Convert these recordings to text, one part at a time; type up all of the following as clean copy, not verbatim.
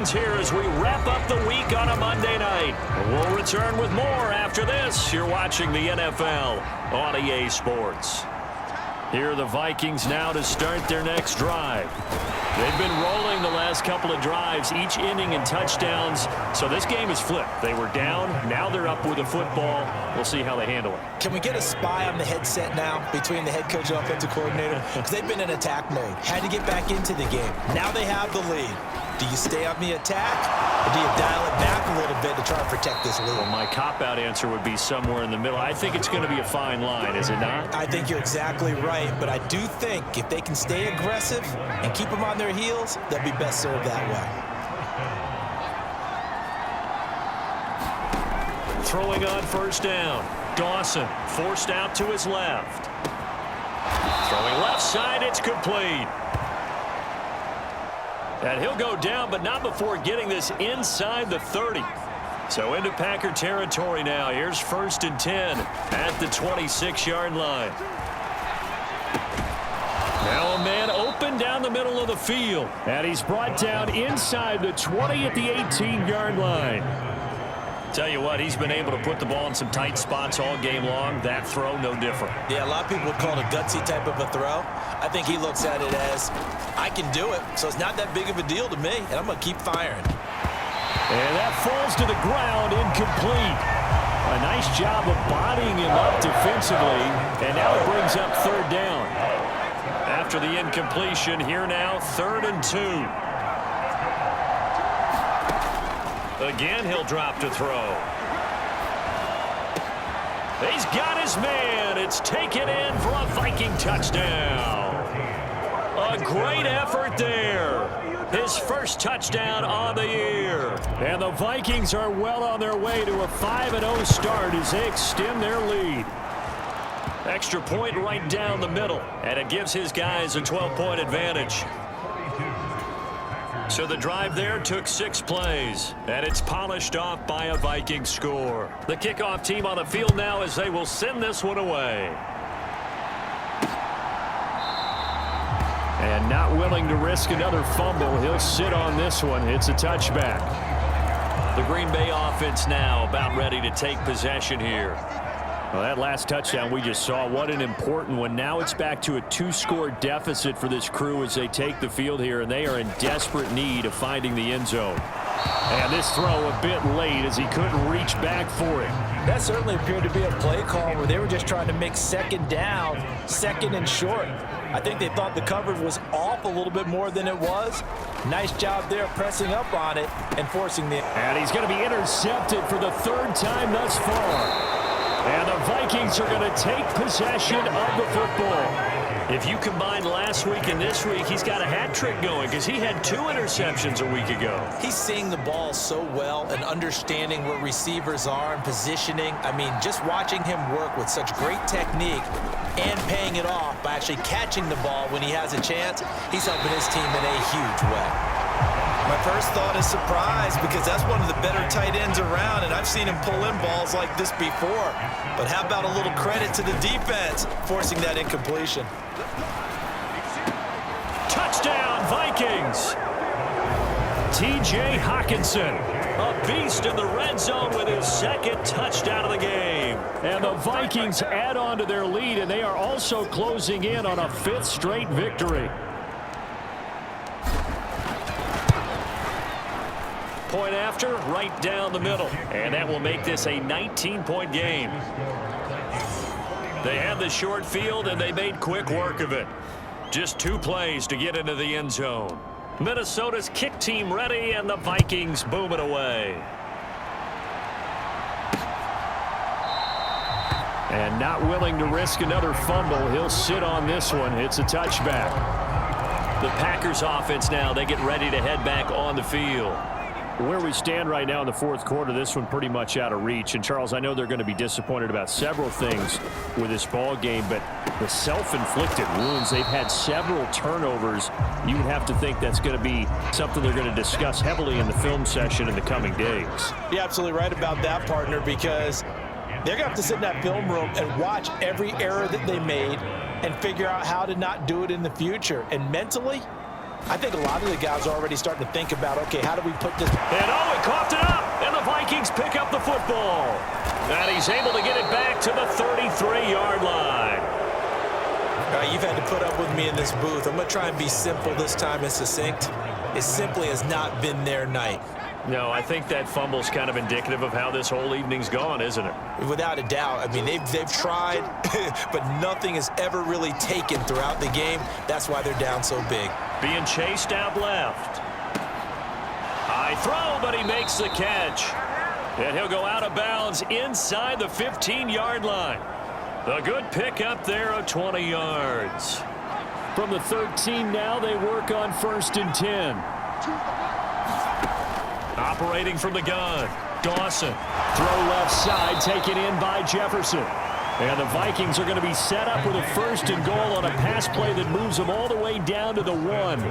Vikings here as we wrap up the week on a Monday night. We'll return with more after this. You're watching the NFL on EA Sports. Here are the Vikings now to start their next drive. They've been rolling the last couple of drives, each inning in touchdowns. So this game is flipped. They were down. Now they're up with the football. We'll see how they handle it. Can we get a spy on the headset now between the head coach and offensive coordinator? Because they've been in attack mode. Had to get back into the game. Now they have the lead. Do you stay on the attack, or do you dial it back a little bit to try and protect this lead? Well, my cop-out answer would be somewhere in the middle. I think it's going to be a fine line, is it not? I think you're exactly right, but I do think if they can stay aggressive and keep them on their heels, they'll be best served that way. Throwing on first down. Dawson forced out to his left. Throwing left side, it's complete. And he'll go down, but not before getting this inside the 30. So into Packer territory now. Here's 1st and 10 at the 26-yard line. Now a man open down the middle of the field. And he's brought down inside the 20 at the 18-yard line. Tell you what, he's been able to put the ball in some tight spots all game long. That throw, no different. Yeah, a lot of people would call it a gutsy type of a throw. I think he looks at it as, I can do it, so it's not that big of a deal to me, and I'm going to keep firing. And that falls to the ground, incomplete. A nice job of bodying him up defensively, and now it brings up 3rd down. After the incompletion, here now, 3rd and 2. Again, he'll drop to throw. He's got his man. It's taken in for a Viking touchdown. A great effort there. His first touchdown on the year. And the Vikings are well on their way to a 5-0 start as they extend their lead. Extra point right down the middle, and it gives his guys a 12-point advantage. So the drive there took 6 plays, and it's polished off by a Viking score. The kickoff team on the field now as they will send this one away. And not willing to risk another fumble, he'll sit on this one. It's a touchback. The Green Bay offense now about ready to take possession here. Well, that last touchdown we just saw, what an important one. Now it's back to a 2-score deficit for this crew as they take the field here, and they are in desperate need of finding the end zone. And this throw a bit late as he couldn't reach back for it. That certainly appeared to be a play call where they were just trying to make 2nd down, 2nd and short. I think they thought the coverage was off a little bit more than it was. Nice job there pressing up on it and forcing the... And he's going to be intercepted for the 3rd time thus far. And the Vikings are going to take possession of the football. If you combine last week and this week, he's got a hat trick going because he had 2 interceptions a week ago. He's seeing the ball so well and understanding where receivers are and positioning. I mean, just watching him work with such great technique and paying it off by actually catching the ball when he has a chance, he's helping his team in a huge way. My first thought is surprise because that's one of the better tight ends around, and I've seen him pull in balls like this before. But how about a little credit to the defense forcing that incompletion? Touchdown, Vikings! T.J. Hockenson, a beast in the red zone with his 2nd touchdown of the game. And the Vikings add on to their lead, and they are also closing in on a 5th straight victory. Point after, right down the middle. And that will make this a 19-point game. They had the short field, and they made quick work of it. Just 2 plays to get into the end zone. Minnesota's kick team ready, and the Vikings boom it away. And not willing to risk another fumble, he'll sit on this one. It's a touchback. The Packers offense now, they get ready to head back on the field. Where we stand right now in the 4th quarter, this one pretty much out of reach. And, Charles, I know they're going to be disappointed about several things with this ball game, but the self-inflicted wounds, they've had several turnovers. You would have to think that's going to be something they're going to discuss heavily in the film session in the coming days. You're absolutely right about that, partner, because they're going to have to sit in that film room and watch every error that they made and figure out how to not do it in the future. And mentally, I think a lot of the guys are already starting to think about, okay, how do we put this? And he coughed it up, and the Vikings pick up the football. And he's able to get it back to the 33-yard line. All right, you've had to put up with me in this booth. I'm going to try and be simple this time and succinct. It simply has not been their night. No, I think that fumble's kind of indicative of how this whole evening's gone, isn't it? Without a doubt. I mean, they've tried, but nothing has ever really taken throughout the game. That's why they're down so big. Being chased out left. High throw, but he makes the catch. And he'll go out of bounds inside the 15-yard line. A good pickup there of 20 yards. From the 13 now, they work on 1st and 10. Operating from the gun, Dawson. Throw left side, taken in by Jefferson. And the Vikings are going to be set up with a 1st and goal on a pass play that moves them all the way down to the 1.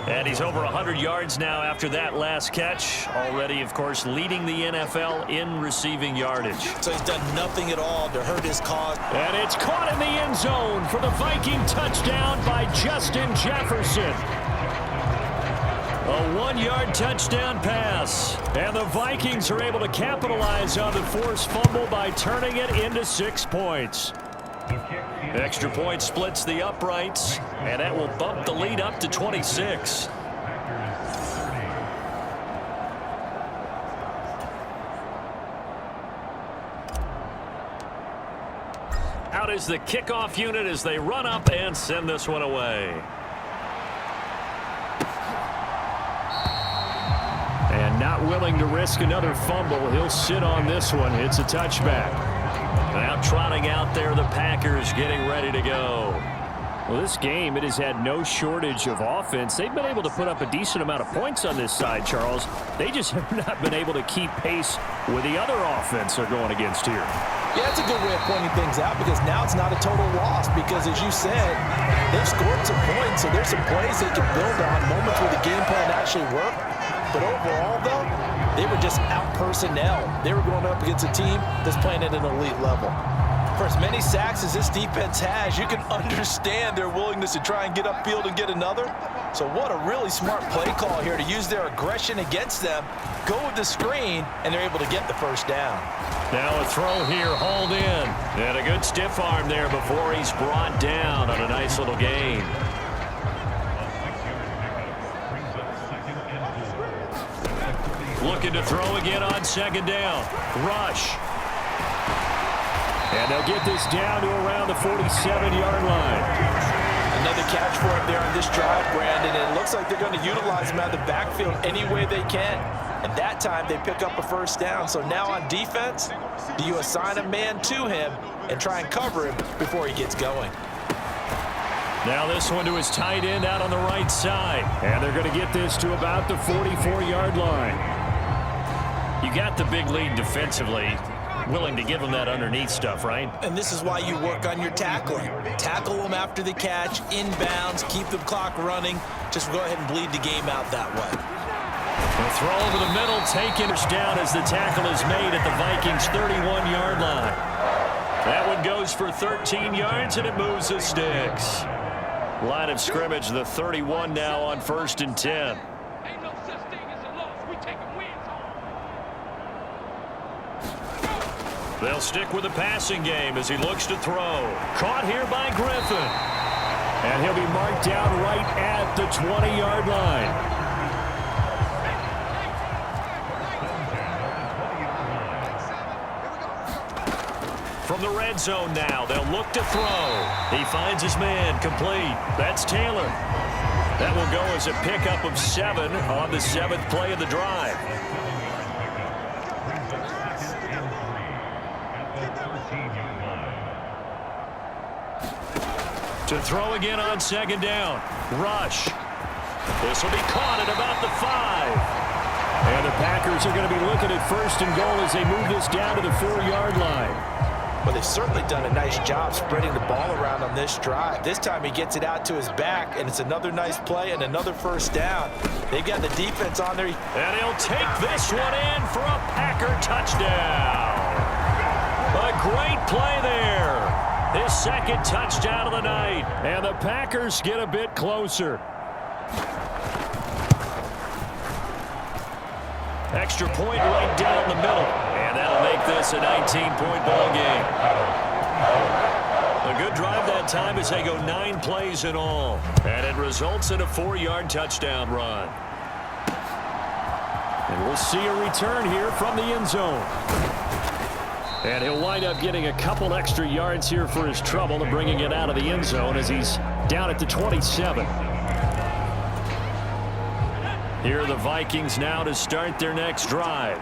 And he's over 100 yards now after that last catch. Already, of course, leading the NFL in receiving yardage. So he's done nothing at all to hurt his cause. And it's caught in the end zone for the Viking touchdown by Justin Jefferson. A 1-yard touchdown pass. And the Vikings are able to capitalize on the forced fumble by turning it into 6 points. Extra point splits the uprights, and that will bump the lead up to 26. Out is the kickoff unit as they run up and send this one away. And not willing to risk another fumble, he'll sit on this one. It's a touchback. Now trotting out there, the Packers getting ready to go. Well, this game, it has had no shortage of offense. They've been able to put up a decent amount of points on this side, Charles. They just have not been able to keep pace with the other offense they're going against here. Yeah, that's a good way of pointing things out because now it's not a total loss because, as you said, they've scored some points, so there's some plays they can build on, moments where the game plan actually worked. But overall, though, they were just out personnel. They were going up against a team that's playing at an elite level. For as many sacks as this defense has, you can understand their willingness to try and get upfield and get another. So what a really smart play call here to use their aggression against them, go with the screen, and they're able to get the first down. Now a throw here, hauled in. And a good stiff arm there before he's brought down on a nice little gain. Looking to throw again on 2nd down. Rush. And they'll get this down to around the 47-yard line. Another catch for him there on this drive, Brandon. And it looks like they're going to utilize him out of the backfield any way they can. And that time they pick up a first down. So now on defense, do you assign a man to him and try and cover him before he gets going? Now this one to his tight end out on the right side. And they're going to get this to about the 44-yard line. You got the big lead defensively. Willing to give them that underneath stuff, right? And this is why you work on your tackling. Tackle them after the catch, inbounds, keep the clock running. Just go ahead and bleed the game out that way. A throw over the middle, taken down as the tackle is made at the Vikings' 31-yard line. That one goes for 13 yards, and it moves the sticks. Line of scrimmage, the 31 now on 1st and 10. They'll stick with the passing game as he looks to throw. Caught here by Griffin. And he'll be marked down right at the 20-yard line. From the red zone now, they'll look to throw. He finds his man, complete. That's Taylor. That will go as a pickup of 7 on the 7th play of the drive. To throw again on 2nd down. Rush. This will be caught at about the 5. And the Packers are going to be looking at 1st and goal as they move this down to the 4-yard line. Well, they've certainly done a nice job spreading the ball around on this drive. This time he gets it out to his back, and it's another nice play and another first down. They've got the defense on there. And he'll take this one in for a Packer touchdown. A great play there. His 2nd touchdown of the night. And the Packers get a bit closer. Extra point right down the middle. And that'll make this a 19-point ball game. A good drive that time as they go 9 plays in all. And it results in a 4-yard touchdown run. And we'll see a return here from the end zone. And he'll wind up getting a couple extra yards here for his trouble and bringing it out of the end zone as he's down at the 27. Here are the Vikings now to start their next drive.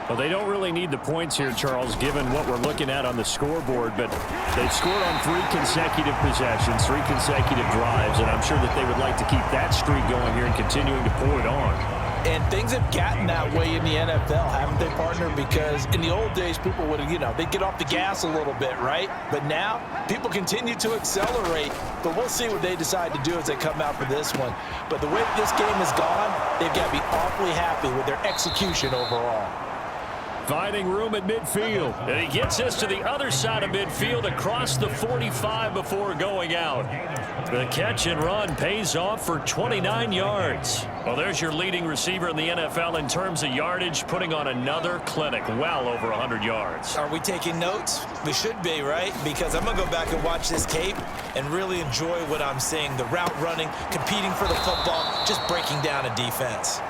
Well, they don't really need the points here, Charles, given what we're looking at on the scoreboard, but they've scored on 3 consecutive possessions, 3 consecutive drives, and I'm sure that they would like to keep that streak going here and continuing to pour it on. And things have gotten that way in the NFL, haven't they, partner? Because in the old days, people would, they'd get off the gas a little bit, right? But now, people continue to accelerate. But we'll see what they decide to do as they come out for this one. But the way that this game has gone, they've got to be awfully happy with their execution overall. Finding room at midfield. And he gets this to the other side of midfield across the 45 before going out. The catch and run pays off for 29 yards. Well, there's your leading receiver in the NFL in terms of yardage, putting on another clinic, well over 100 yards. Are we taking notes? We should be, right? Because I'm going to go back and watch this tape and really enjoy what I'm seeing. The route running, competing for the football, just breaking down a defense.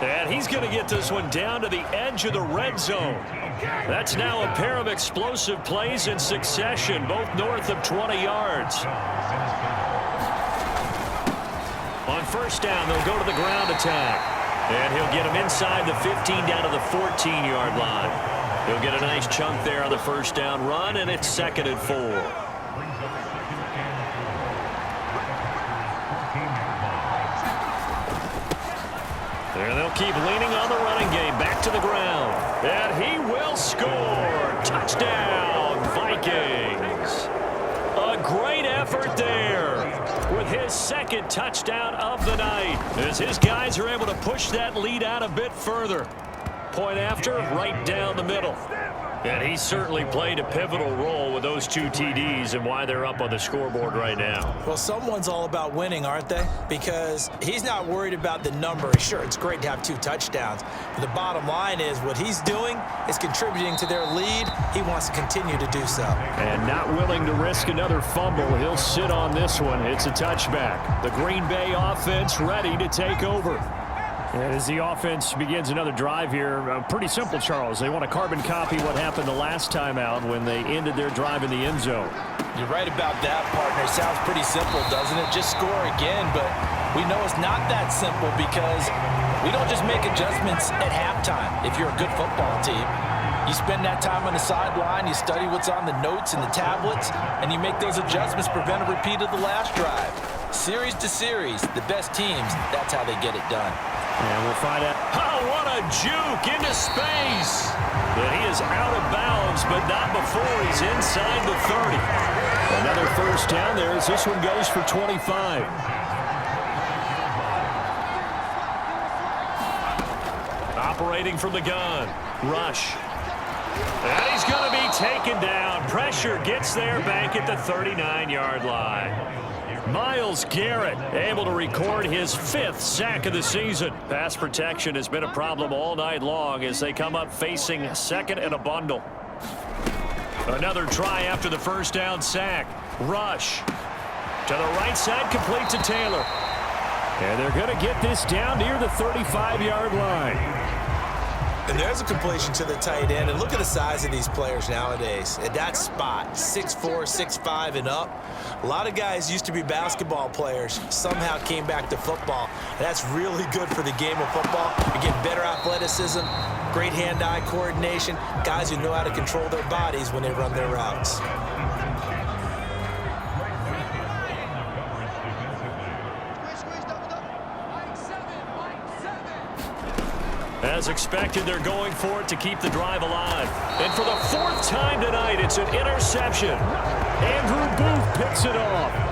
And he's going to get this one down to the edge of the red zone. That's now a pair of explosive plays in succession, both north of 20 yards. On first down, they'll go to the ground attack. And he'll get him inside the 15 down to the 14-yard line. He'll get a nice chunk there on the first down run, and it's 2nd and 4. And they'll keep leaning on the running game. Back to the ground. And he will score. Touchdown, Vikings. A great effort there with his 2nd touchdown of the night as his guys are able to push that lead out a bit further. Point after, right down the middle. And he certainly played a pivotal role with those 2 TDs and why they're up on the scoreboard right now. Well, someone's all about winning, aren't they? Because he's not worried about the number. Sure, it's great to have 2 touchdowns. But the bottom line is what he's doing is contributing to their lead. He wants to continue to do so. And not willing to risk another fumble. He'll sit on this one. It's a touchback. The Green Bay offense ready to take over. And as the offense begins another drive here, pretty simple, Charles. They want to carbon copy what happened the last time out when they ended their drive in the end zone. You're right about that, partner. Sounds pretty simple, doesn't it? Just score again, but we know it's not that simple because we don't just make adjustments at halftime if you're a good football team. You spend that time on the sideline, you study what's on the notes and the tablets, and you make those adjustments, prevent a repeat of the last drive. Series to series, the best teams, that's how they get it done. And we'll find out. Oh, what a juke into space. And he is out of bounds, but not before he's inside the 30. Another first down there as this one goes for 25. Operating from the gun. Rush. And he's going to be taken down. Pressure gets there back at the 39-yard line. Myles Garrett able to record his 5th sack of the season. Pass protection has been a problem all night long as they come up facing 2nd and a bundle. Another try after the first down sack. Rush. To the right side, complete to Taylor. And they're going to get this down near the 35-yard line. And there's a completion to the tight end. And look at the size of these players nowadays. At that spot, 6'4", 6'5", and up. A lot of guys used to be basketball players, somehow came back to football. And that's really good for the game of football. You get better athleticism, great hand-eye coordination, guys who know how to control their bodies when they run their routes. As expected, they're going for it to keep the drive alive. And for the 4th time tonight, it's an interception. Andrew Booth picks it off.